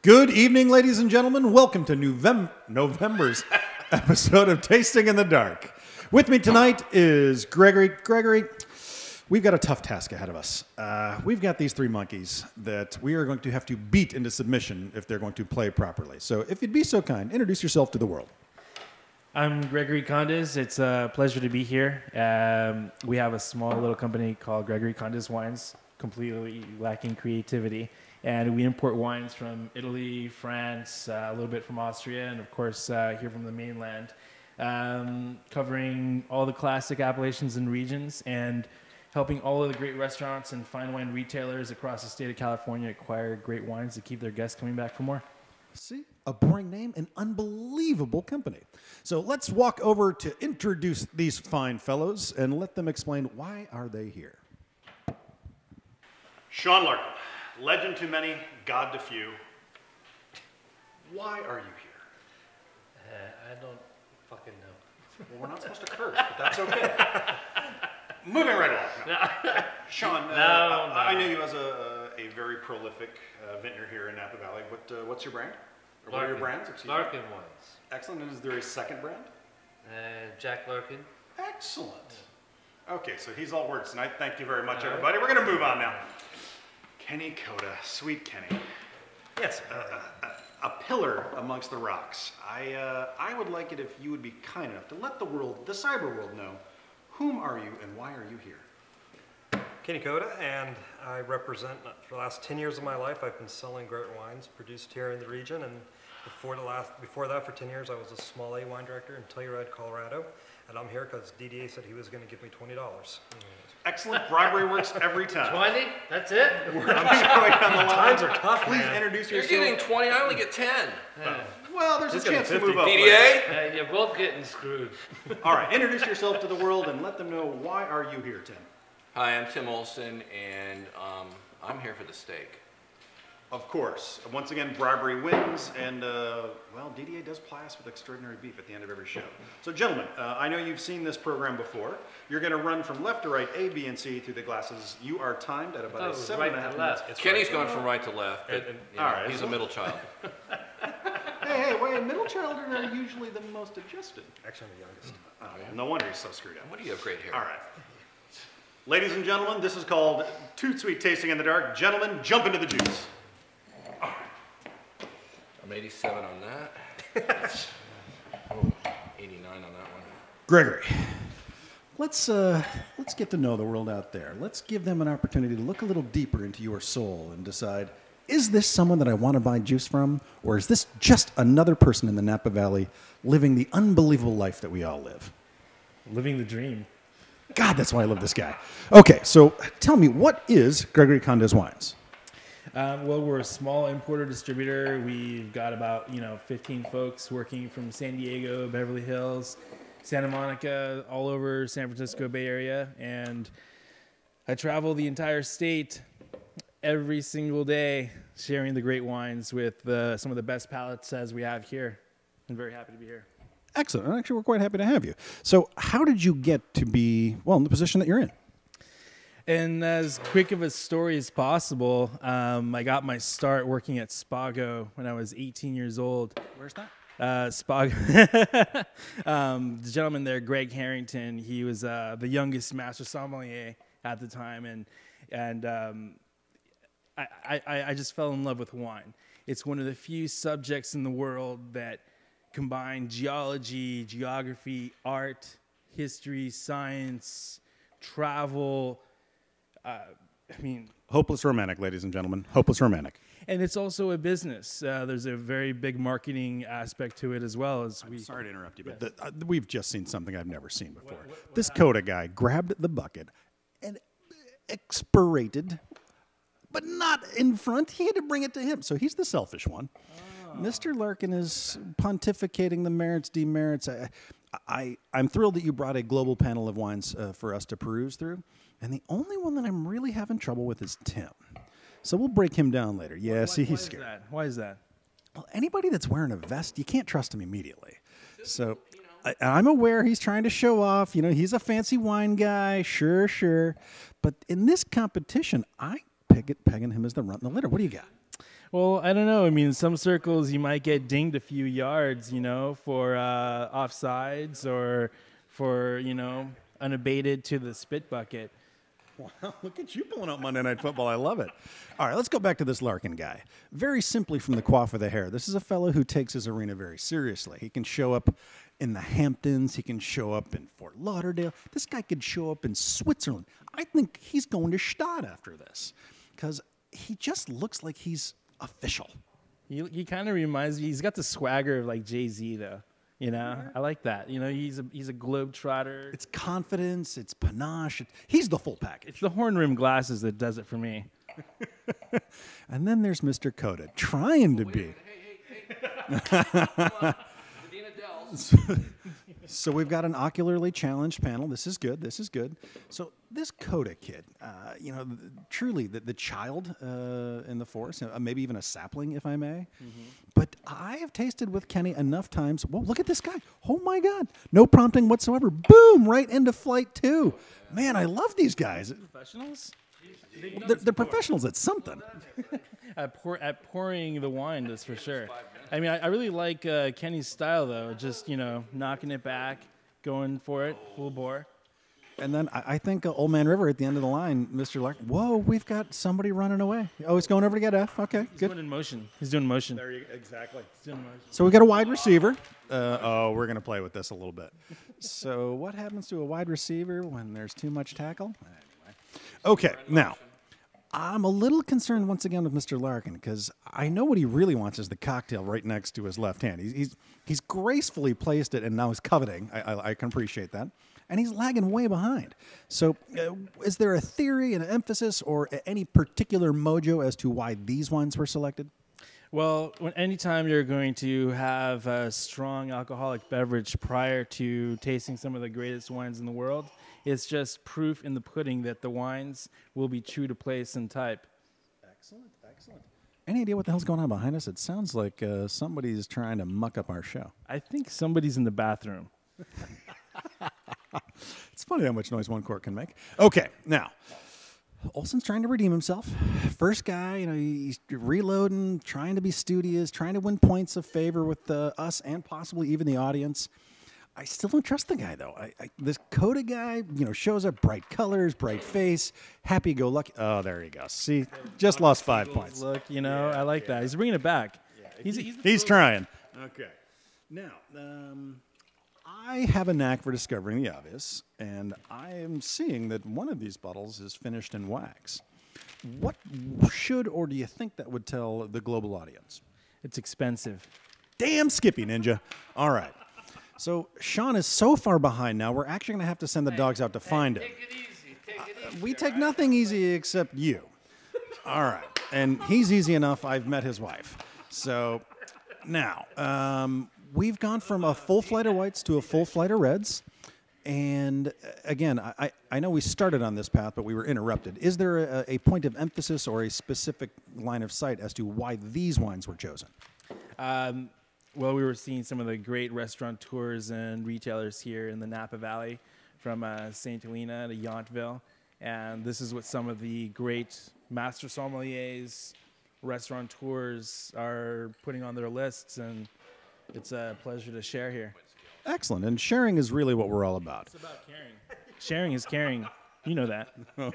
Good evening, ladies and gentlemen. Welcome to November's episode of Tasting in the Dark. With me tonight is Gregory. Gregory, we've got a tough task ahead of us. We've got these three monkeys that we are going to have to beat into submission if they're going to play properly. So if you'd be so kind, introduce yourself to the world. I'm Gregory Condes. It's a pleasure to be here. We have a small little company called Gregory Condes Wines, completely lacking creativity. And we import wines from Italy, France, a little bit from Austria, and of course here from the mainland, covering all the classic appellations and regions and helping all of the great restaurants and fine wine retailers across the state of California acquire great wines to keep their guests coming back for more. See, a boring name, an unbelievable company. So let's walk over to introduce these fine fellows and let them explain why are they here. Sean Larkin, legend to many, God to few. Why are you here? I don't fucking know. Well, we're not supposed to curse, but that's okay. Moving right along. Sean, I know you as a very prolific vintner here in Napa Valley. What's your brand? Or what are your brands? Larkin Wines. Excellent. And is there a second brand? Jack Larkin. Excellent. Okay, so he's all words tonight. Thank you very much, everybody. We're going to move on now. Kenny Coda, sweet Kenny. Yes. A pillar amongst the rocks. I would like it if you would be kind enough to let the world, the cyber world, know whom are you and why are you here? Kenny Coda, and I represent, for the last 10 years of my life, I've been selling great wines produced here in the region, and before that, for 10 years, I was a small A wine director in Telluride, Colorado, and I'm here because DDA said he was going to give me $20. Excellent. Bribery works every time. 20? That's it? I'm going on the line. Times are tough, Please man. introduce You're yourself. getting 20, I only get 10. Well, there's He's a chance to getting move up. 50. DDA? You're both getting screwed. All right, introduce yourself to the world and let them know why are you here, Tim. Hi, I'm Tim Olson, and I'm here for the steak. Of course. Once again, bribery wins, and, well, DDA does ply us with extraordinary beef at the end of every show. So, gentlemen, I know you've seen this program before. You're going to run from left to right, A, B, and C through the glasses. You are timed at about a 7.5 right to left. Kenny's going from right to left, but you know, all right. he's a middle child. Hey, wait, middle children are usually the most adjusted. Actually, I'm the youngest. Oh, no wonder he's so screwed up. What do you have great hair? All right. Ladies and gentlemen, this is called ToutSuite Tasting in the Dark. Gentlemen, jump into the juice. I'm 87 on that. Oh, 89 on that one. Gregory, let's get to know the world out there. Let's give them an opportunity to look a little deeper into your soul and decide, is this someone that I want to buy juice from, or is this just another person in the Napa Valley living the unbelievable life that we all live? Living the dream. God, that's why I love this guy. Okay, so tell me, what is Gregory Condes Wines? Well, we're a small importer distributor. We've got about 15 folks working from San Diego, Beverly Hills, Santa Monica, all over San Francisco Bay Area, and I travel the entire state every single day sharing the great wines with some of the best palates as we have here. I'm very happy to be here. Excellent. Actually, we're quite happy to have you. So how did you get to be, well, in the position that you're in? And as quick of a story as possible, I got my start working at Spago when I was 18 years old. Where's that? Spago. The gentleman there, Greg Harrington, he was the youngest master sommelier at the time, and I just fell in love with wine. It's one of the few subjects in the world that combine geology, geography, art, history, science, travel. Hopeless romantic, ladies and gentlemen. Hopeless romantic. And it's also a business. There's a very big marketing aspect to it as well. I'm sorry to interrupt you, but we've just seen something I've never seen before. This Coda guy grabbed the bucket and expirated, but not in front. He had to bring it to him. So he's the selfish one. Mr. Larkin is pontificating the merits, demerits. I'm thrilled that you brought a global panel of wines for us to peruse through. And the only one that I'm really having trouble with is Tim. So we'll break him down later. Yeah, see, he's scared. Why is that? Well, anybody that's wearing a vest, you can't trust him immediately. So I'm aware he's trying to show off. He's a fancy wine guy. Sure. But in this competition, I pegging him as the runt in the litter. What do you got? Well, I don't know. I mean, in some circles you might get dinged a few yards, for offsides or for, unabated to the spit bucket. Wow, look at you pulling out Monday Night Football. I love it. All right, let's go back to this Larkin guy. Very simply from the coif of the hair, this is a fellow who takes his arena very seriously. He can show up in the Hamptons. He can show up in Fort Lauderdale. This guy could show up in Switzerland. I think he's going to Stade after this because he just looks like he's official. He kind of reminds me. He's got the swagger of like Jay-Z, though. I like that. He's a globetrotter. It's confidence. It's panache. He's the full package. It's the horn rim glasses that does it for me. And then there's Mr. Coda trying to be. So we've got an ocularly challenged panel. This is good. This is good. So this Coda kid, truly the child in the forest, maybe even a sapling, if I may. Mm-hmm. But I have tasted with Kenny enough times. Well, look at this guy. Oh, my God. No prompting whatsoever. Boom, right into flight 2. Man, I love these guys. Professionals? They're professionals at something. At pouring the wine, that's for sure. I mean, I really like Kenny's style, though. Just, knocking it back, going for it, full bore. And then I think Old Man River at the end of the line, Mr. Lark. Whoa, we've got somebody running away. Oh, he's going over to get F. Okay, He's good. doing motion. He's doing motion. There you go. Exactly. He's doing motion. So we got a wide receiver. We're going to play with this a little bit. So what happens to a wide receiver when there's too much tackle? Anyway. Okay, now. I'm a little concerned once again with Mr. Larkin because I know what he really wants is the cocktail right next to his left hand. He's gracefully placed it, and now he's coveting. I can appreciate that. And he's lagging way behind. So is there a theory, an emphasis, or any particular mojo as to why these wines were selected? Well, anytime you're going to have a strong alcoholic beverage prior to tasting some of the greatest wines in the world, it's just proof in the pudding that the wines will be true to place and type. Excellent, excellent. Any idea what the hell's going on behind us? It sounds like somebody's trying to muck up our show. I think somebody's in the bathroom. It's funny how much noise one cork can make. Okay, now, Olson's trying to redeem himself. First guy, he's reloading, trying to be studious, trying to win points of favor with us and possibly even the audience. I still don't trust the guy, though. This Coda guy, shows up bright colors, bright face, happy-go-lucky. Oh, there you go. See, just lost 5 points. Look, I like that. He's bringing it back. Yeah. He's trying. Okay. Now, I have a knack for discovering the obvious, and I am seeing that one of these bottles is finished in wax. What should or do you think that would tell the global audience? It's expensive. Damn Skippy Ninja. All right. So Sean is so far behind now, we're actually going to have to send the dogs out to find him. Take it easy. Take it easy. We take nothing easy except you. All right. And he's easy enough. I've met his wife. So now, we've gone from a full flight of whites to a full flight of reds. And again, I know we started on this path, but we were interrupted. Is there a point of emphasis or a specific line of sight as to why these wines were chosen? Well, we were seeing some of the great restaurateurs and retailers here in the Napa Valley, from St. Helena to Yountville. And this is what some of the great master sommeliers, restaurateurs are putting on their lists. And it's a pleasure to share here. Excellent. And sharing is really what we're all about. It's about caring. Sharing is caring. You know that.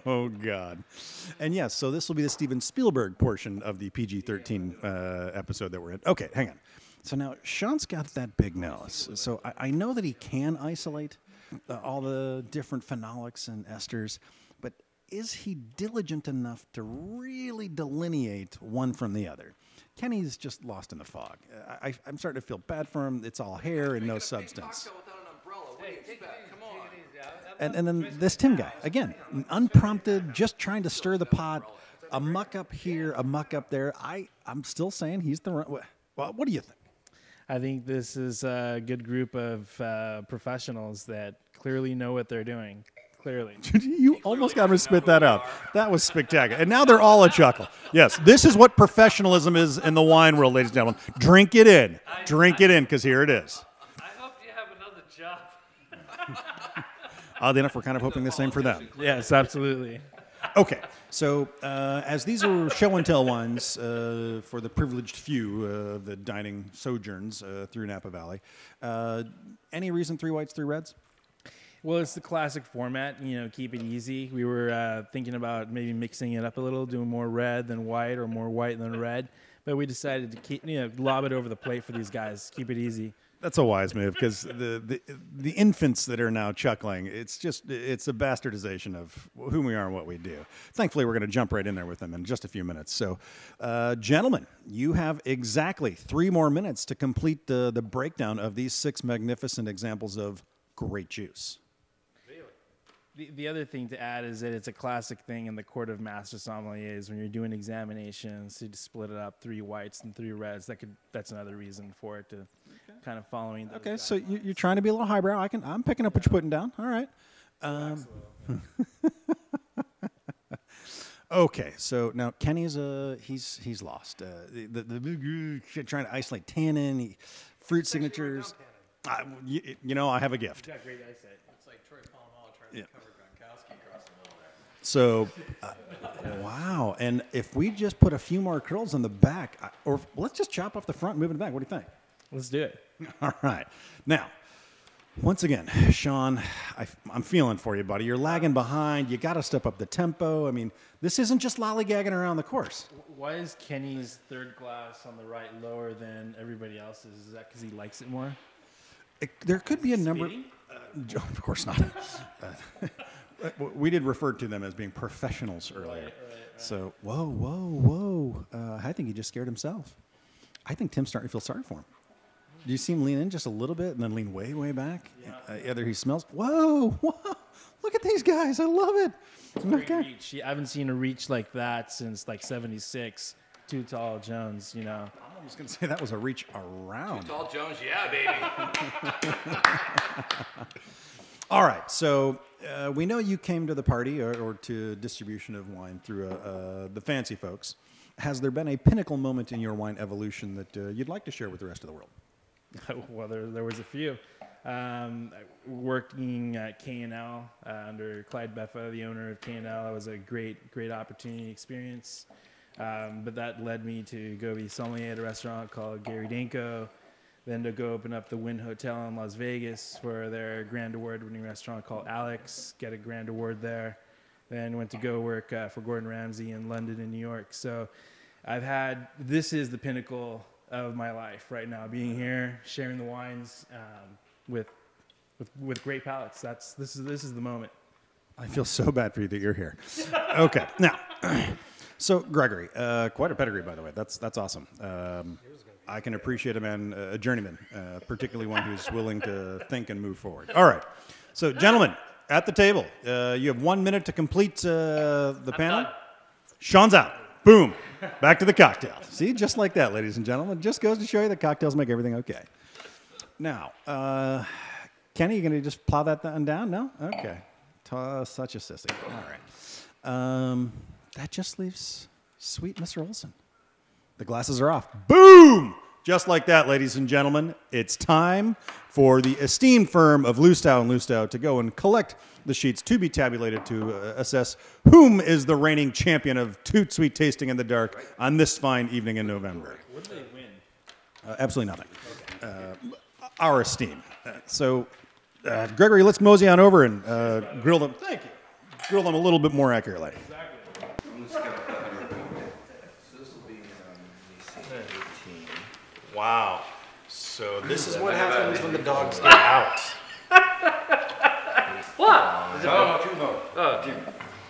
Oh, God. And yes, so this will be the Steven Spielberg portion of the PG-13 episode that we're in. Okay, hang on. So now Sean's got that big nose. So I know that he can isolate all the different phenolics and esters, but is he diligent enough to really delineate one from the other? Kenny's just lost in the fog. I'm starting to feel bad for him. It's all hair and no substance. And then this Tim guy, again, unprompted, just trying to stir the pot, a muck up here, a muck up there. I'm still saying he's the right. Well, what do you think? I think this is a good group of professionals that clearly know what they're doing. Clearly. You almost got me to spit that out. That was spectacular. And now they're all a chuckle. Yes, this is what professionalism is in the wine world, ladies and gentlemen. Drink it in. Drink it in, because here it is. I hope you have another job. Oddly enough, we're kind of hoping the same for them. Yes, absolutely. Okay, so as these are show and tell wines for the privileged few of the dining sojourns through Napa Valley, any reason 3 whites, 3 reds? Well, it's the classic format, keep it easy. We were thinking about maybe mixing it up a little, doing more red than white or more white than red. But we decided to keep, lob it over the plate for these guys. Keep it easy. That's a wise move because the infants that are now chuckling, it's a bastardization of who we are and what we do. Thankfully, we're going to jump right in there with them in just a few minutes. So, gentlemen, you have exactly 3 more minutes to complete the breakdown of these 6 magnificent examples of great juice. The other thing to add is that it's a classic thing in the court of master sommeliers when you're doing examinations to split it up 3 whites and 3 reds. That's another reason for it to kind of following. Those Okay, guys. so you're trying to be a little highbrow. I'm picking up what you're putting down. All right. Okay, so now Kenny's he's lost. Trying to isolate tannin, fruit signatures. I have a gift. You got great eyesight. It's like Troy Polamalu trying to cover Gronkowski across the middle there. So, wow. And if we just put a few more curls on the back, or let's just chop off the front and move it back. What do you think? Let's do it. All right. Now, once again, Sean, I'm feeling for you, buddy. You're lagging behind. You got to step up the tempo. I mean, this isn't just lollygagging around the course. Why is Kenny's third glass on the right lower than everybody else's? Is that because he likes it more? There could be a number. Speeding? Of course not. We did refer to them as being professionals earlier. Right. So, whoa. I think he just scared himself. I think Tim's starting to feel sorry for him. Do you see him lean in just a little bit and then lean way, way back? Yeah. Either he smells. Whoa. Look at these guys. I love it. Great reach. I haven't seen a reach like that since like 76. Too Tall Jones, I'm almost going to say that was a reach around. Too Tall Jones, yeah, baby. All right. So we know you came to the party or to distribution of wine through the fancy folks. Has there been a pinnacle moment in your wine evolution that you'd like to share with the rest of the world? Well, there was a few. Working at K&L under Clyde Beffa, the owner of K&L, that was a great opportunity experience. But that led me to go be sommelier at a restaurant called Gary Danko, then to go open up the Wynn Hotel in Las Vegas for their grand award-winning restaurant called Alex, get a grand award there. Then went to go work for Gordon Ramsay in London and New York. So this is the pinnacle of my life right now, being here, sharing the wines with great palates. This is the moment. I feel so bad for you that you're here. Okay, now, so Gregory, quite a pedigree, by the way. That's awesome. I can appreciate a journeyman, particularly one who's willing to think and move forward. All right, so gentlemen, at the table, you have 1 minute to complete the panel. Done. Sean's out. Boom. Back to the cocktail. See, just like that, ladies and gentlemen. Just goes to show you that cocktails make everything okay. Now, Kenny, you going to just plow that down? No? Okay. Such a sissy. All right. That just leaves sweet Mr. Olson. The glasses are off. Boom! Just like that, ladies and gentlemen, it's time for the esteemed firm of Lustow & Lustow to go and collect the sheets to be tabulated to assess whom is the reigning champion of ToutSuite tasting in the dark on this fine evening in November. What did they win? Absolutely nothing. Our esteem. Gregory, let's mosey on over and grill them. Thank you. Grill them a little bit more accurately. Wow. So this is what happens when the dogs get out. What? Is it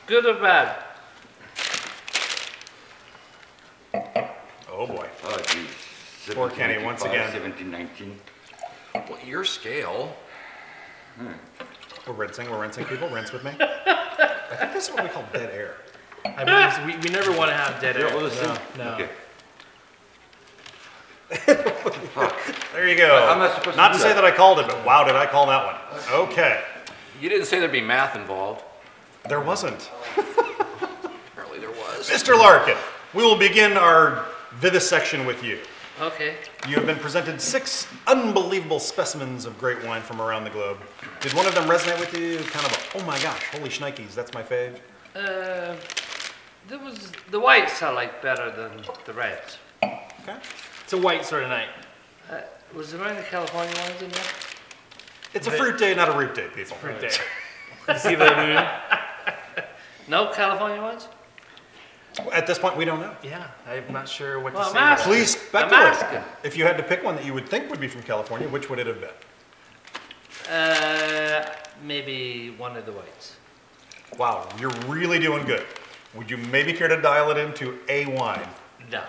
good or bad? Oh boy. Oh, geez. Poor Kenny, once again. 1719. Well, your scale. We're rinsing people. Rinse with me. I think this is what we call dead air. I believe we never want to have dead air. No. Okay. There you go. I'm not supposed to Not do to say that. that I called it, but wow, did I call that one. Okay. You didn't say there'd be math involved. There wasn't. Apparently there was. Mr. Larkin, we will begin our vivisection with you. Okay. You have been presented 6 unbelievable specimens of great wine from around the globe. Did one of them resonate with you? Kind of a, oh my gosh, holy shnikes, that's my fave? The whites I like better than the reds. Okay. It's a white sort of night. Was there any California ones in there? It's a fruit day, not a root day, people. Fruit day. You see the moon? No California ones? At this point, we don't know. Yeah, I'm not sure what Well, to I'm say. asking. Please I'm speculate. asking. If you had to pick one that you would think would be from California, which would it have been? Maybe one of the whites. Wow, you're really doing good. Would you maybe care to dial it into a wine? No.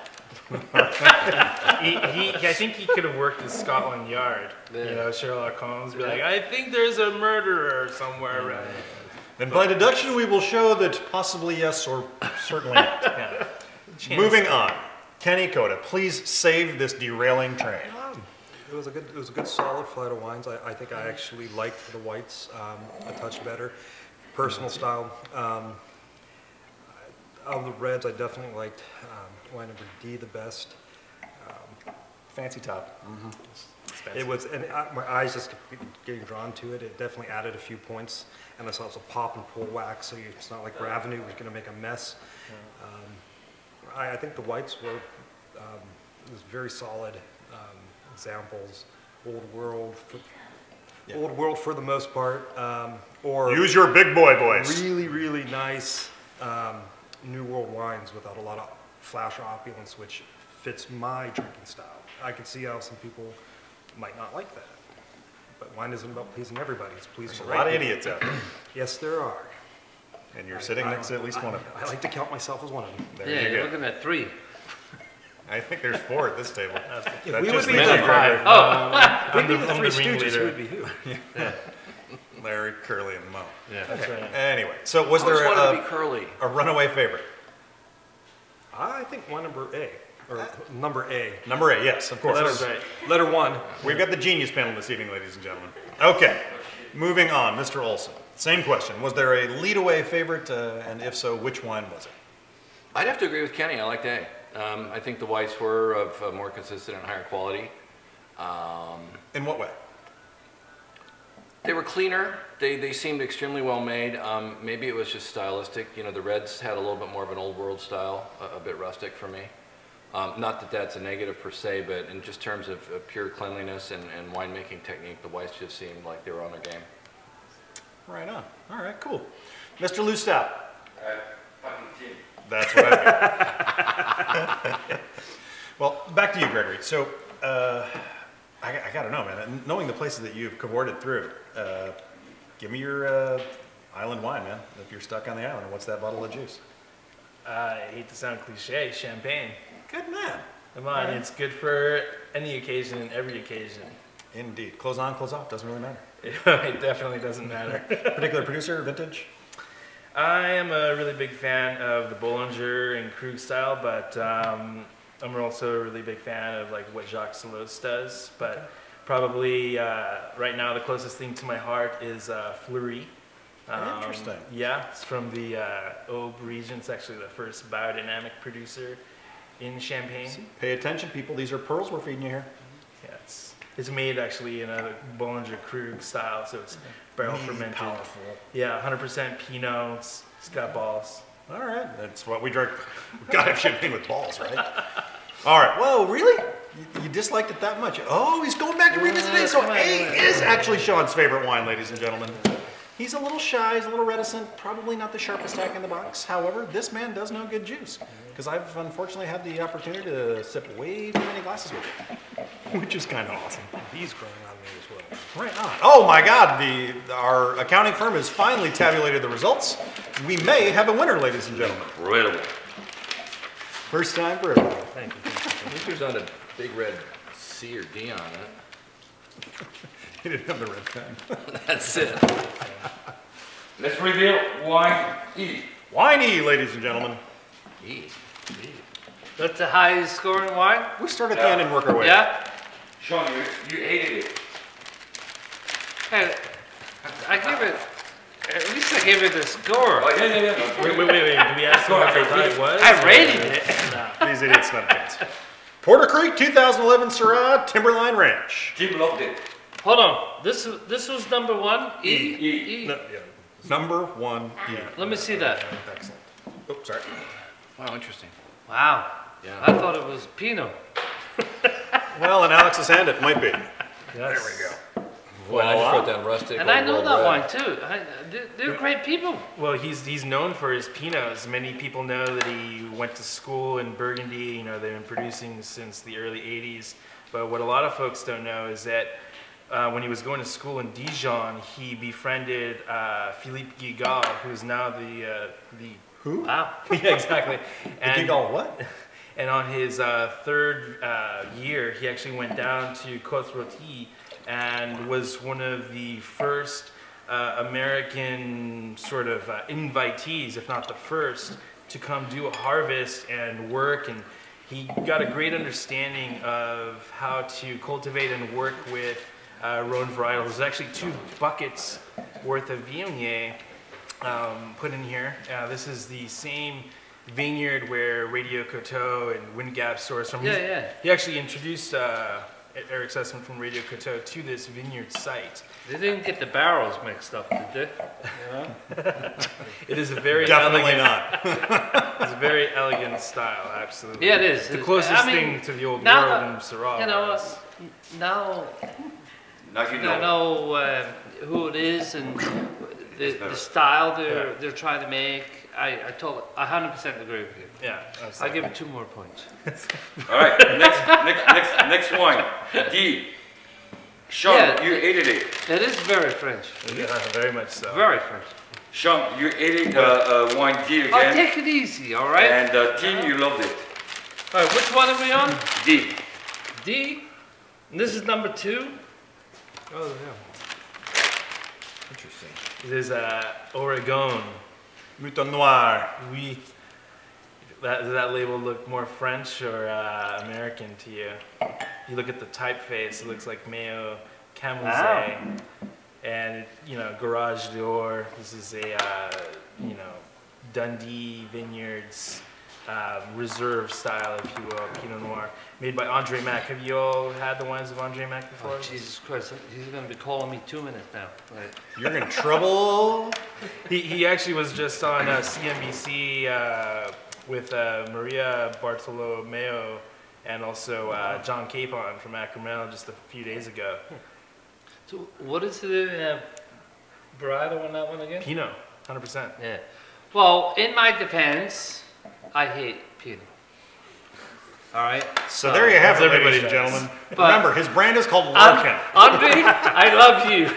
I think he could have worked at Scotland Yard. Yeah. You know, Sherlock Holmes be like, I think there's a murderer somewhere around. And by deduction, we will show that possibly yes or certainly not. Yeah. Moving on. Kenny Coda, please save this derailing train. It was a good solid flight of wines. I think I actually liked the whites a touch better. Personal style. Of the reds, I definitely liked wine number D the best. Fancy top. It was, and my eyes just kept getting drawn to it. It definitely added a few points, and I saw it was a pop and pull wax, so it's not like Ravenous was going to make a mess. I think the whites were it was very solid examples. Old world for the most part, or Use your big boy voice. really nice New World wines without a lot of flash opulence, which fits my drinking style. I can see how some people might not like that, but wine isn't about pleasing everybody. It's pleasing There's a the right lot of people. idiots out there, Yes, there are. and you're sitting next to at least one of them. I like to count myself as one of them. There Yeah, you you're go. looking at 3. I think there's 4 at this table. If That we just would be leaves the you, Gregory. If we'd be the I'm Three the Stooges, ringleader. who would be who? Larry, Curly, and Mo. Yeah. That's right. Anyway, so was I always there wanted to be curly. a runaway favorite? I think wine number A, or number A. Number 8, yes, of course. That's right. Letter 1. We've got the genius panel this evening, ladies and gentlemen. Okay, moving on, Mr. Olson. Same question. Was there a lead-away favorite, and if so, which wine was it? I'd have to agree with Kenny. I liked A. I think the whites were of more consistent and higher quality. In what way? They were cleaner. They seemed extremely well made. Maybe it was just stylistic. You know, the reds had a little bit more of an old world style, a bit rustic for me. Not that that's a negative per se, but in just terms of pure cleanliness and winemaking technique, the whites just seemed like they were on their game. Right on. All right, cool. Mr. Lou Stout. Fucking team. That's what I think. Well, back to you, Gregory. So, I got to know, man. Knowing the places that you've cavorted through, give me your island wine, man. If you're stuck on the island, what's that bottle of juice? I hate to sound cliche, champagne. Good man. Come on, it's good for any occasion and every occasion. Indeed. Close on, close off. Doesn't really matter. It definitely doesn't matter. Particular producer, vintage? I am a really big fan of the Bollinger and Krug style, but I'm also a really big fan of like what Jacques Solos does. But probably right now the closest thing to my heart is Fleury. Interesting. Yeah, it's from the Aube region. It's actually the first biodynamic producer in Champagne. Pay attention, people. These are pearls we're feeding you here. Yeah, it's made actually in a Bollinger Krug style, so it's barrel fermented. Powerful. Yeah, 100% Pinot. It's got balls. All right. That's what we drink. We got to have champagne with balls, right? All right. Whoa, really? You disliked it that much? Oh, he's going back to revisit A. So A is actually Sean's favorite wine, ladies and gentlemen. He's a little shy, he's a little reticent, probably not the sharpest tack in the box. However, this man does know good juice, because I've unfortunately had the opportunity to sip way too many glasses with him, which is kind of awesome. He's growing on me as well. Right on. Oh my God, our accounting firm has finally tabulated the results. We may have a winner, ladies and gentlemen. Incredible. First time for everybody. Thank you. I think there's not a big red C or D on it. He didn't have the red pen. That's it. Let's reveal wine E. Wine E, ladies and gentlemen. E. That's the highest scoring wine? We start at the end and work our way. Yeah? Sean, you hated it. Hey, I give it, at least I gave it a score. Oh, yeah. Wait. Do we ask them what they thought it was? I rated it. These idiots, not a chance. Porter Creek 2011 Syrah Timberline Ranch. Team loved it. Hold on, this was number 1? E? E. No, yeah. Number 1 E. Let me see that. Excellent. Oops, sorry. Wow, interesting. Wow. Yeah. I thought it was Pinot. Well, in Alex's hand, it might be. There we go. Well, I just wrote down rustic. And I Old know World that Red. wine too. They're great people. Well, he's known for his Pinots. Many people know that he went to school in Burgundy. You know, they've been producing since the early 80s. But what a lot of folks don't know is that when he was going to school in Dijon, he befriended Philippe Guigal, who's now the Who? Wow. yeah, exactly. And, Guigal what? and on his third year, he actually went down to Côte Rôtie and was one of the first American sort of invitees, if not the first, to come do a harvest and work. And he got a great understanding of how to cultivate and work with Rhone varietals. There's actually 2 buckets worth of Viognier put in here. This is the same vineyard where Radio Coteau and Wind Gap source from. Yeah. He actually introduced Eric Sussman from Radio Coteau to this vineyard site. They didn't get the barrels mixed up, did they? It is a very Definitely elegant, not. it's a very elegant style, absolutely. Yeah, it is. The closest I mean, thing to the old now, world in Syrah. You know, was. now Now you I know. know who it is and the style they're trying to make. I 100% agree with you. Yeah, I absolutely. give it 2 more points. All right, next wine. D. Sean, Yeah. you hated it. It is very French. Yeah, very much so. Very French. Sean, you hated wine D Oh, again. take it easy, all right? And Tim, you loved it. All right, which one are we on? D. D. And this is number 2. Oh, yeah. Interesting. It is Oregon. Mouton Noir. Oui. Does that label look more French or American to you? You look at the typeface, it looks like Mayo Camouset. And, you know, Garage d'Or. This is a, you know, Dundee Vineyards reserve style, if you will, Pinot Noir, made by Andre Mac. Have you all had the wines of Andre Mac before? Oh, Jesus Christ, he's going to be calling me 2 minutes now. Right. You're in trouble. He actually was just on CNBC with Maria Bartolomeo and also John Capon from Acromel just a few days ago. So what is the varietal on that one again? Pinot, 100%. Yeah. Well, in my defense, I hate Pinot. All right. So there you have it, everybody ladies and does. gentlemen. But- Remember, his brand is called Larkin. Andre, I love you.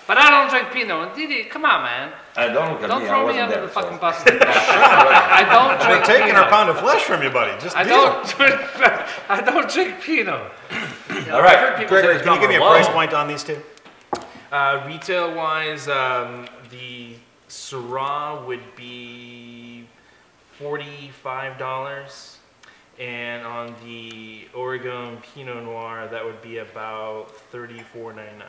But I don't drink Pinot. And Didi, come on, man. Don't look at Don't me. throw I me wasn't under there, the so. fucking bus. I don't We're drink taking Pinot. our pound of flesh from you, buddy. Just I deal. don't drink. I don't drink Pinot. All right. Gregory, can you give me a Low. price point on these 2? Retail-wise, the Syrah would be $45. And on the Oregon Pinot Noir, that would be about $34.99.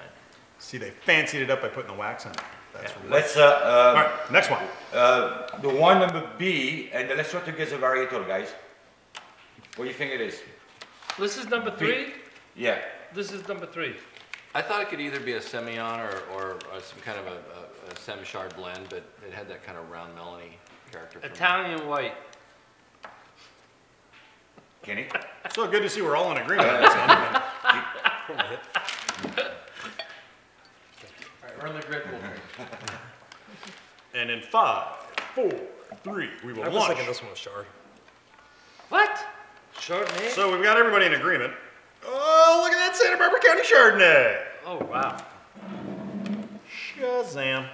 See, they fancied it up by putting the wax on it. That's right. Let's All right, next one. the one number B, and let's try to guess the varietal, guys. What do you think it is? This is number 3. Yeah. This is number 3. I thought it could either be a Semillon or some kind of a Semi-Chard blend, but it had that kind of round melony character. for me. Italian white. Kenny? So good to see we're all in agreement on this one. Earn the grit. And in 5, 4, 3, we will I was launch. thinking this one was Chard. What? Chardonnay? So we've got everybody in agreement. Oh, look at that Santa Barbara County Chardonnay. Oh, wow. Shazam.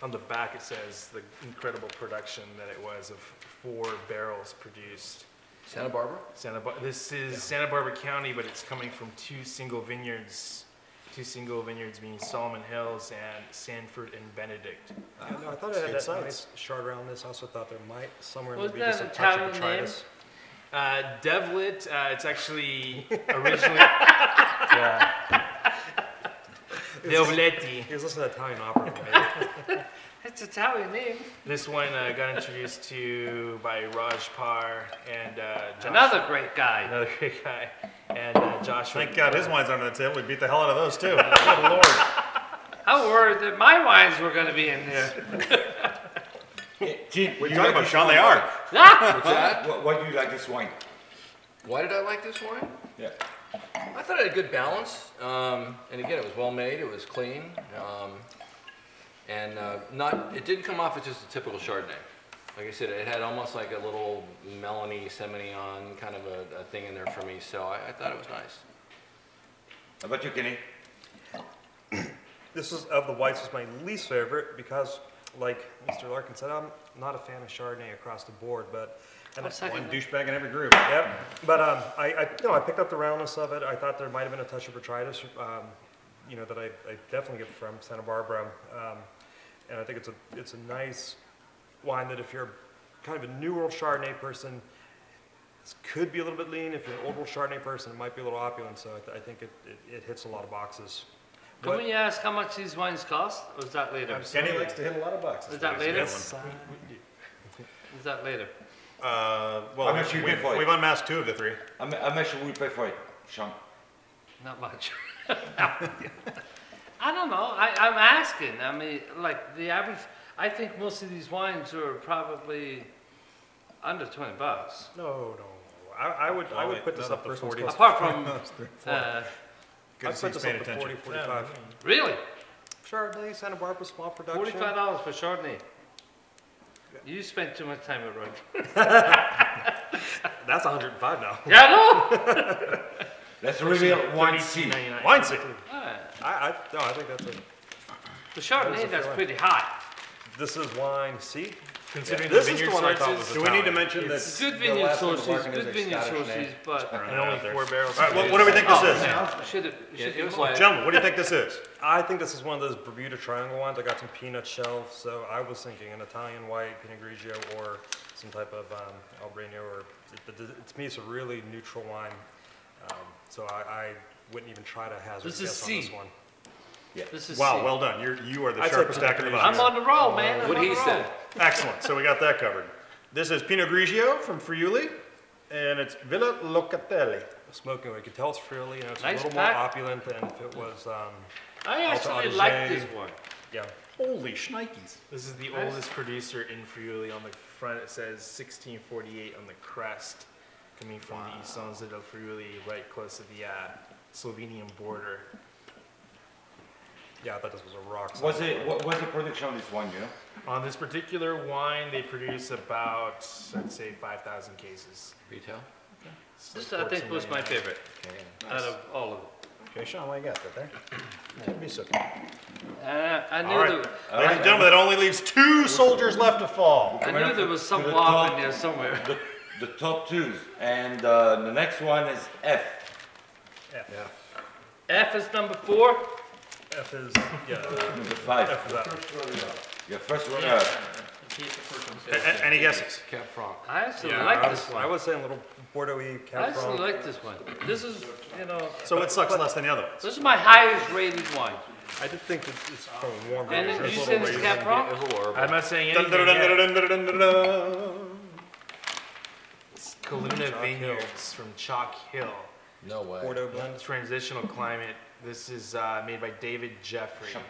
On the back, it says the incredible production that it was of 4 barrels produced. Santa Barbara? This is Santa Barbara County, but it's coming from 2 single vineyards. 2 single vineyards being Solomon Hills and Sanford and Benedict. Yeah, no, I thought it had good that sites. nice Chard around this. I also thought there might somewhere in Was there be just that a touch of Italian name? botrytis. Devlet, it's actually originally... yeah. Devletti. He was listening to Italian opera. Maybe. It's Italian name. This one got introduced to by Raj Par and Josh. Another great guy. Another great guy. And Joshua. Thank God his wine's under the table. We beat the hell out of those too. Good Lord. I worried that my wines were going to be in there. Gene, We're you talking like about this Sean, wine? they are. Ah! What's that? Why do you like this wine? Why did I like this wine? Yeah. I thought it had a good balance. And again, it was well made, it was clean. It didn't come off as just a typical Chardonnay. Like I said, it had almost like a little melony, Semillon kind of a thing in there for me. So I thought it was nice. How about you, Kenny? This is, of the whites, is my least favorite because, like Mr. Larkin said, I'm not a fan of Chardonnay across the board, but... And I'll second One that. douchebag in every group. Yep, but I picked up the roundness of it. I thought there might have been a touch of botrytis, that I definitely get from Santa Barbara, and I think it's a nice wine that if you're kind of a new world Chardonnay person, this could be a little bit lean. If you're an old world Chardonnay person, it might be a little opulent. So I think it hits a lot of boxes. Can we ask how much these wines cost? Or is that later? Kenny likes to hit a lot of boxes. Is that later? Yes. Is that later? How much you pay for it? We've unmasked 2 of the 3. How much will we pay for it, Sean? Not much. I don't know. I'm asking. I mean, like the average, I think most of these wines are probably under $20. No. I would put this up to 40. Apart from, Good I'd to see put he's this paying up to attention. 40, 45. really? Chardonnay, Santa Barbara, small production. $45 for Chardonnay. You spent too much time at Run. That's 105 now. Yeah, I know. Let's reveal wine C. Wine C. I think that's it. The Chardonnay, that's pretty high. This is wine C. Considering This the is vineyard the one I thought sources, was Do we need to mention that? It's good vineyard sources, but and only 4 barrels. All right, what do we think this is? Should was like, Gentlemen, what do you think this is? I think this is one of those Bermuda Triangle wines. I got some peanut shells, so I was thinking an Italian white, Pinot Grigio, or some type of Albano, or to me it's a really neutral wine. So I wouldn't even try to hazard a This is guess on C. this one. This is Wow, C. well done. You are the I'd say sharpest stack in the box. I'm on the roll, man. I'm what on he the roll. said. Excellent. So we got that covered. This is Pinot Grigio from Friuli, and it's Villa Locatelli. Smoking, you can tell it's Friuli, it's Nice a little pack. more opulent than if it was, I actually Alto like Adige. this one. yeah. Holy shnikes. This is the oldest producer in Friuli. On the front it says 1648 on the crest, coming from the Isonzo del Friuli, right close to the Slovenian border. Yeah, I thought this was a rock. What's the production of this wine, you know? On this particular wine, they produce about, I'd say, 5,000 cases. Retail? This, I think, was my favorite out of all of them. Okay, Sean, what you got there? Can't be so good. I knew, All right, ladies and gentlemen, that only leaves 2 soldiers left to fall. I knew there was some To the wop top. in there somewhere. The top 2s. And the next one is F. F is number 4. F is, yeah, Number 5. F is that. Your first one. Any guesses? Cab Franc. I actually Yeah, like this I one. was saying a little Bordeaux-y, I Cab actually Franc. like this one. This is, So it sucks less than the other ones. this is my highest rated wine. I did think that it's from warm. And regions. you There's said little it's ways Cab in- Franc? It was a little I'm not saying Dun, anything dun, yet. dun, dun, dun, dun, dun, dun. Kaluna Vineyards from Chalk Hill. No way. Bordeaux blend. Transitional climate. This is made by David Jeffrey.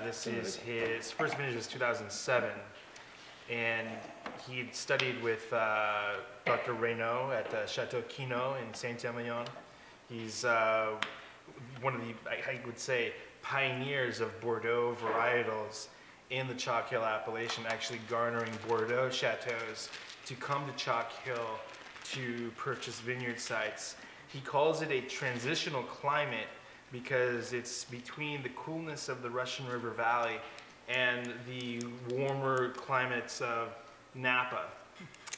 This is his first vintage was 2007, and he studied with Dr. Reynaud at Chateau Quinault in Saint-Emilion. He's one of the, I would say, pioneers of Bordeaux varietals in the Chalk Hill appellation, actually garnering Bordeaux chateaus to come to Chalk Hill to purchase vineyard sites. He calls it a transitional climate because it's between the coolness of the Russian River Valley and the warmer climates of Napa.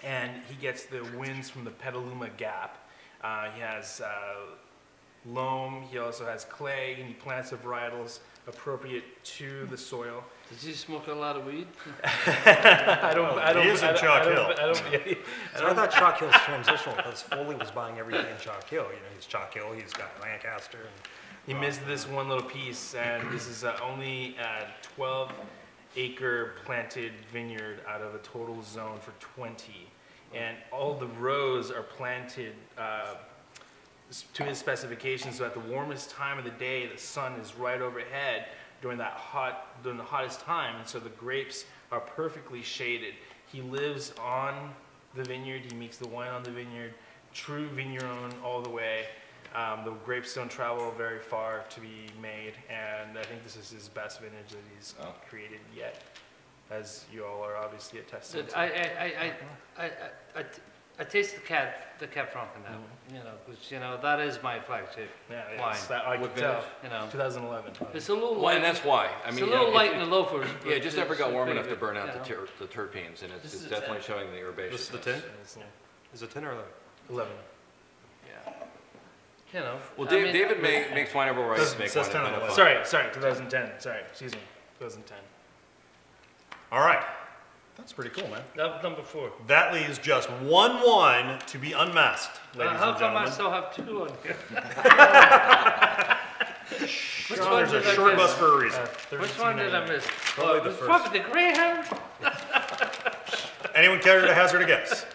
And he gets the winds from the Petaluma Gap. He has loam, he also has clay, and he plants the varietals appropriate to the soil. Does he smoke a lot of weed? He is in Chalk Hill. So I thought Chalk Hill's transitional because Foley was buying everything in Chalk Hill. He's Chalk Hill, he's got Lancaster. He missed this one little piece, and this is only a 12-acre planted vineyard out of a total zone for 20. And all the rows are planted to his specifications, so at the warmest time of the day, the sun is right overhead. during the hottest time, and so the grapes are perfectly shaded. He lives on the vineyard. He makes the wine on the vineyard. True vigneron all the way. The grapes don't travel very far to be made, and I think this is his best vintage that he's created yet, as you all are obviously attesting to. I taste the Cab Franc now, because that is my flagship wine. That I could tell. 2011. It's a little Well, light. and that's why. I mean, It's a little light in the loafers. Yeah, it just never got warm enough to good, burn out the terpenes, and it's definitely showing the herbaceousness. This is the 10? Is it 10 or 11? 11. Yeah. Well, David makes wine everywhere I make wine. 10 or 11. Sorry, 2010. Sorry, excuse me. 2010. All right. That's pretty cool, man. That was number 4. That leaves just one wine to be unmasked, ladies How and come I gentlemen. still have 2 on here? Sean, there's a short bus for a reason. Which one did I miss? Probably the it's first. probably the Greyhound. Anyone care to hazard a guess?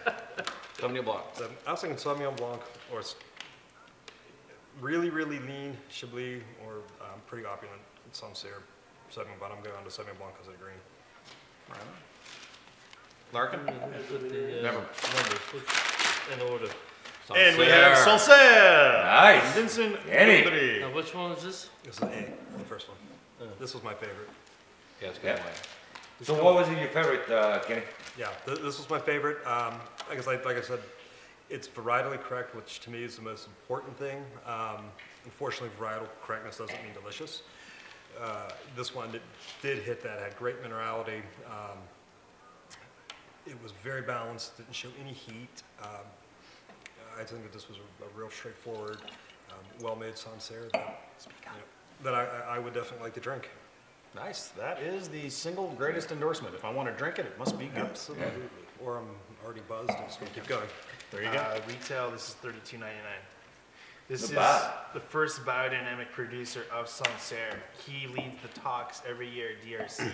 Sauvignon Blanc. I was thinking Sauvignon Blanc or really, really lean Chablis or pretty opulent Sancerre Sauvignon, but I'm going on to Sauvignon Blanc because of the green. Right on. Larkin? Never. In order. And we have Sancerre. Nice. Vincent Kenny. Gaudry. Now, which one is this? This is A, the first one. This was my favorite. Yeah, it's good Yeah. wine. So what was your favorite, Kenny? Yeah, this was my favorite. Like I said, it's varietally correct, which to me is the most important thing. Unfortunately, varietal correctness doesn't mean delicious. This one did hit that, had great minerality. It was very balanced, didn't show any heat. I think that this was a real straightforward, well-made Sancerre that I would definitely like to drink. Nice. That is the single greatest endorsement. If I want to drink it, it must be good. Absolutely. Or I'm already buzzed and just gonna keep going. There you go. Retail, this is $32.99. This Not is bad. the first biodynamic producer of Sancerre. He leads the talks every year at DRC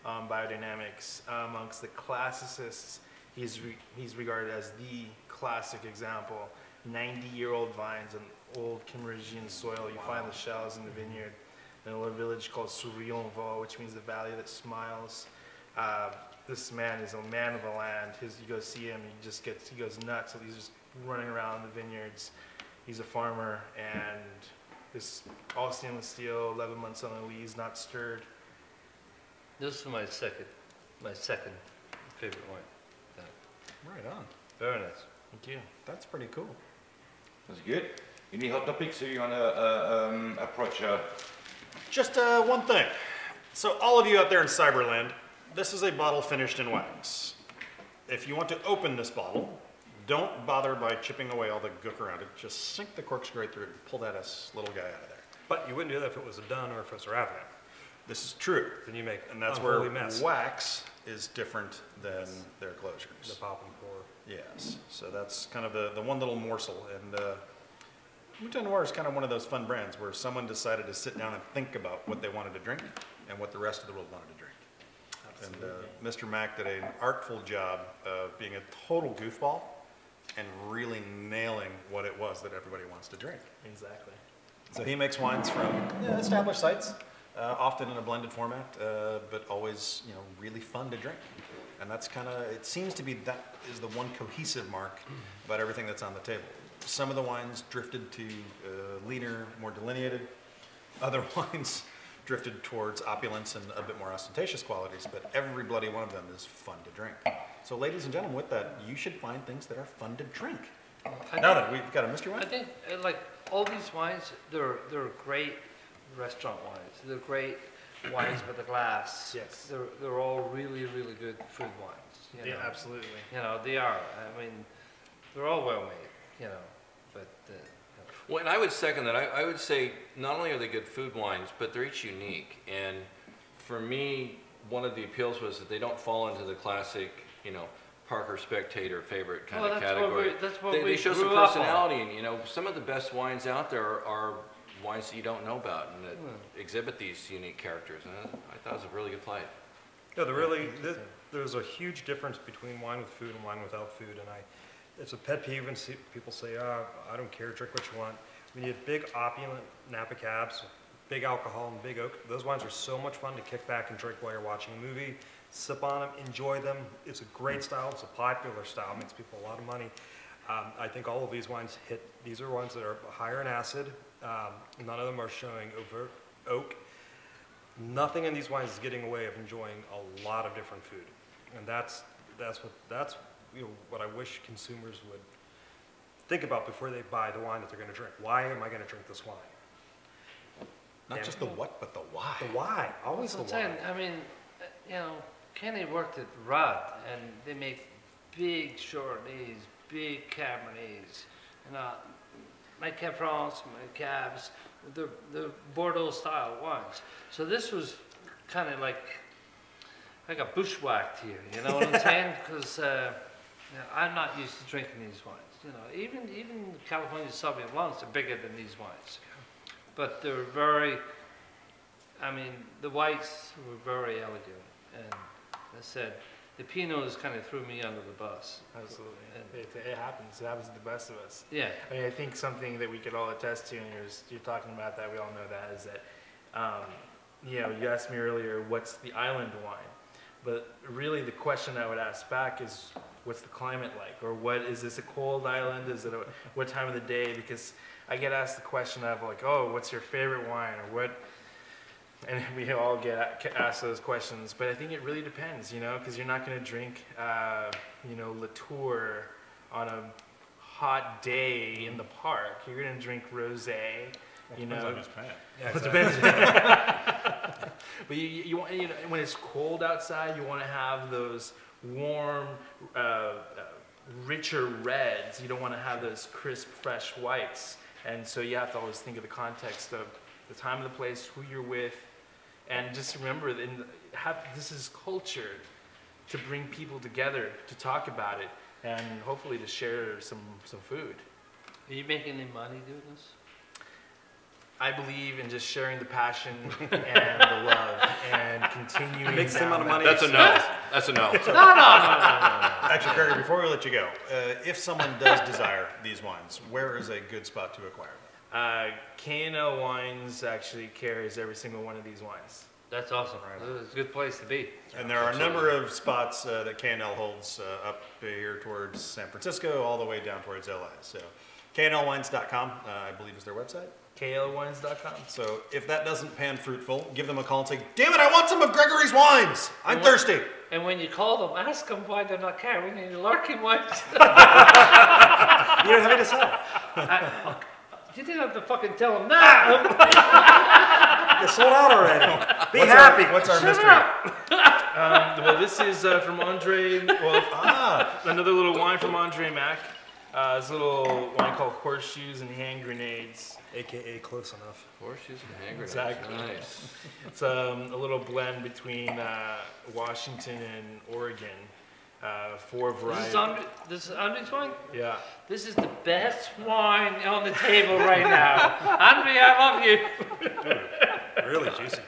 on biodynamics. Amongst the classicists, he's regarded as the classic example. 90-year-old vines and old Cameroonian soil. You find the shells in the vineyard in a little village called Sourion-Vaux, which means the valley that smiles. This man is a man of the land. You go see him, he goes nuts. So he's just running around the vineyards. He's a farmer, and this all stainless steel, 11 months on the lees, not stirred. This is my second favorite wine. Right on. Very nice. Thank you. That's pretty cool. That's good. Any hot topics you want to approach? Just one thing. So all of you out there in Cyberland, this is a bottle finished in wax. If you want to open this bottle, don't bother by chipping away all the gook around it. Just sink the corkscrew right through it and pull that little guy out of there. But you wouldn't do that if it was a Dun or if it was a Ravenin. This is true. Then you make And that's unholy where mess. wax is different than their The closures. pop and pour. Yes. So that's kind of the one little morsel. And Mouton Noir is kind of one of those fun brands where someone decided to sit down and think about what they wanted to drink and what the rest of the world wanted to drink. Absolutely. And Mr. Mack did an artful job of being a total goofball and really nailing what it was that everybody wants to drink. Exactly. So he makes wines from established sites, often in a blended format, but always really fun to drink. And that's kind of, it seems to be that is the one cohesive mark about everything that's on the table. Some of the wines drifted to leaner, more delineated. Other wines drifted towards opulence and a bit more ostentatious qualities, but every bloody one of them is fun to drink. So ladies and gentlemen, with that, you should find things that are fun to drink. Now that we've got a mystery wine. I think like all these wines, they're great restaurant wines. They're great wines with a glass. Yes. They're all really, really good food wines. Yeah, absolutely. They are. I mean, they're all well made. But Well, and I would second that. I would say not only are they good food wines, but they're each unique. And for me, one of the appeals was that they don't fall into the classic, Parker Spectator favorite kind of category. They show some personality, and some of the best wines out there are wines that you don't know about and that exhibit these unique characters. And I thought it was a really good play. Yeah, there's a huge difference between wine with food and wine without food, and it's a pet peeve when people say, I don't care, drink what you want. When you have big opulent Napa Cabs, big alcohol and big oak. Those wines are so much fun to kick back and drink while you're watching a movie. Sip on them, enjoy them. It's a great style. It's a popular style. It makes people a lot of money. I think all of these wines hit. These are wines that are higher in acid. None of them are showing overt oak. Nothing in these wines is getting away of enjoying a lot of different food, and that's what I wish consumers would think about before they buy the wine that they're going to drink. Why am I going to drink this wine? Not just the what, but the why. The why. Always the why. I mean, Kenny worked at Rudd, and they make big Chardonnays, big Cabernets, my Cab France, my Cabs, the Bordeaux style wines. So this was kind of like a bushwhacked here, you know what I'm saying? Because I'm not used to drinking these wines. Even California Sauvignon Blancs are bigger than these wines, but they're very. I mean, the whites were very elegant, and I said, the Pinots kind of threw me under the bus. Absolutely. It happens. It happens to the best of us. Yeah. I mean, I think something that we could all attest to, and you're talking about that, we all know that, is that, you asked me earlier, what's the island wine? But really the question I would ask back is, what's the climate like? Or is this a cold island? Is it what time of the day? Because I get asked the question of like, oh, what's your favorite wine? Or what? And we all get asked those questions, but I think it really depends, because you're not going to drink, Latour on a hot day in the park. You're going to drink rosé, Depends on who's paying. Yeah, exactly. It depends. But you want, when it's cold outside, you want to have those warm, richer reds. You don't want to have those crisp, fresh whites. And so you have to always think of the context of the time and the place, who you're with, and just remember that this is culture to bring people together to talk about it and hopefully to share some food. Are you making any money doing this? I believe in just sharing the passion and the love and continuing. Makes the amount of money. That's a no. That's a no. No. Actually, Gregory, before we let you go, if someone does desire these wines, where is a good spot to acquire them? K&L Wines actually carries every single one of these wines. That's awesome. It's a good place to be. And there are a number of spots that K&L holds up here towards San Francisco, all the way down towards LA. So knlwines.com, I believe, is their website. klwines.com. So if that doesn't pan fruitful, give them a call and say, damn it, I want some of Gregory's wines. I'm thirsty. And when you call them, ask them why they're not carrying any Larkin wines. You don't have any to sell. You didn't have to fucking tell them that. You sold out already. Be happy. What's our mystery? Well, this is from Andre. Another little wine from Andre Mac. This little wine called Horseshoes and Hand Grenades. AKA close enough. Horseshoes and hand grenades. Exactly. Nice. It's a little blend between Washington and Oregon. 4 varieties. This is Andre's wine? Yeah. This is the best wine on the table right now. Andre, I love you. Really juicy.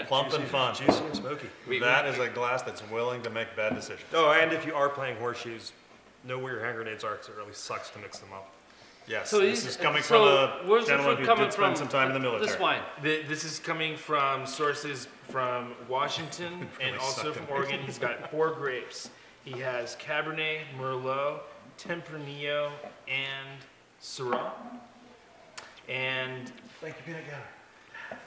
Plump and fun. Juicy and smoky. That is a glass that's willing to make bad decisions. Oh, and if you are playing horseshoes, know where your hand grenades are, because it really sucks to mix them up. Yes, So this is coming from a where's the gentleman fruit who coming did spend from? some time in the military. This wine. This is coming from sources from Washington and also from Oregon. He's got 4 grapes. He has Cabernet, Merlot, Tempranillo, and Syrah. And Thank you, peanut gallery.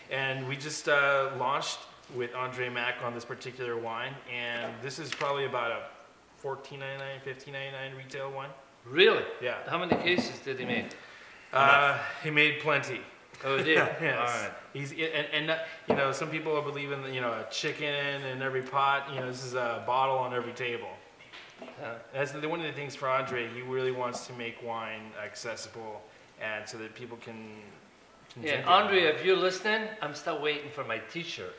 And we just launched with Andre Mac on this particular wine, and this is probably about a $14.99, $15.99 retail wine. Really? Yeah. How many cases did he make? He made plenty. Oh, he did? Yes. All right. He's some people believe in a chicken in every pot. This is a bottle on every table. That's one of the things for Andre. He really wants to make wine accessible, and so that people can drink it. Andre, if you're listening, I'm still waiting for my T-shirt.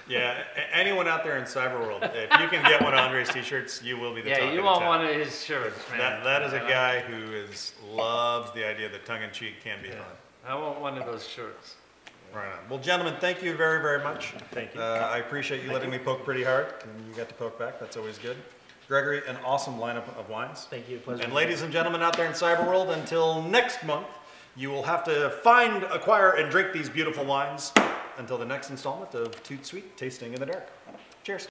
Yeah, anyone out there in cyber world, if you can get one of Andre's t-shirts, you will be the talk Yeah, you of want the town. one of his shirts, man. That is a guy who loves the idea that tongue-in-cheek can be fun. I want one of those shirts. Right on. Well, gentlemen, thank you very, very much. Thank you. I appreciate you letting me poke pretty hard, and you got to poke back. That's always good. Gregory, an awesome lineup of wines. Thank you. Pleasure. And ladies and gentlemen out there in cyber world, until next month, You will have to find, acquire, and drink these beautiful wines until the next installment of ToutSuite Tasting in the Dark. Cheers.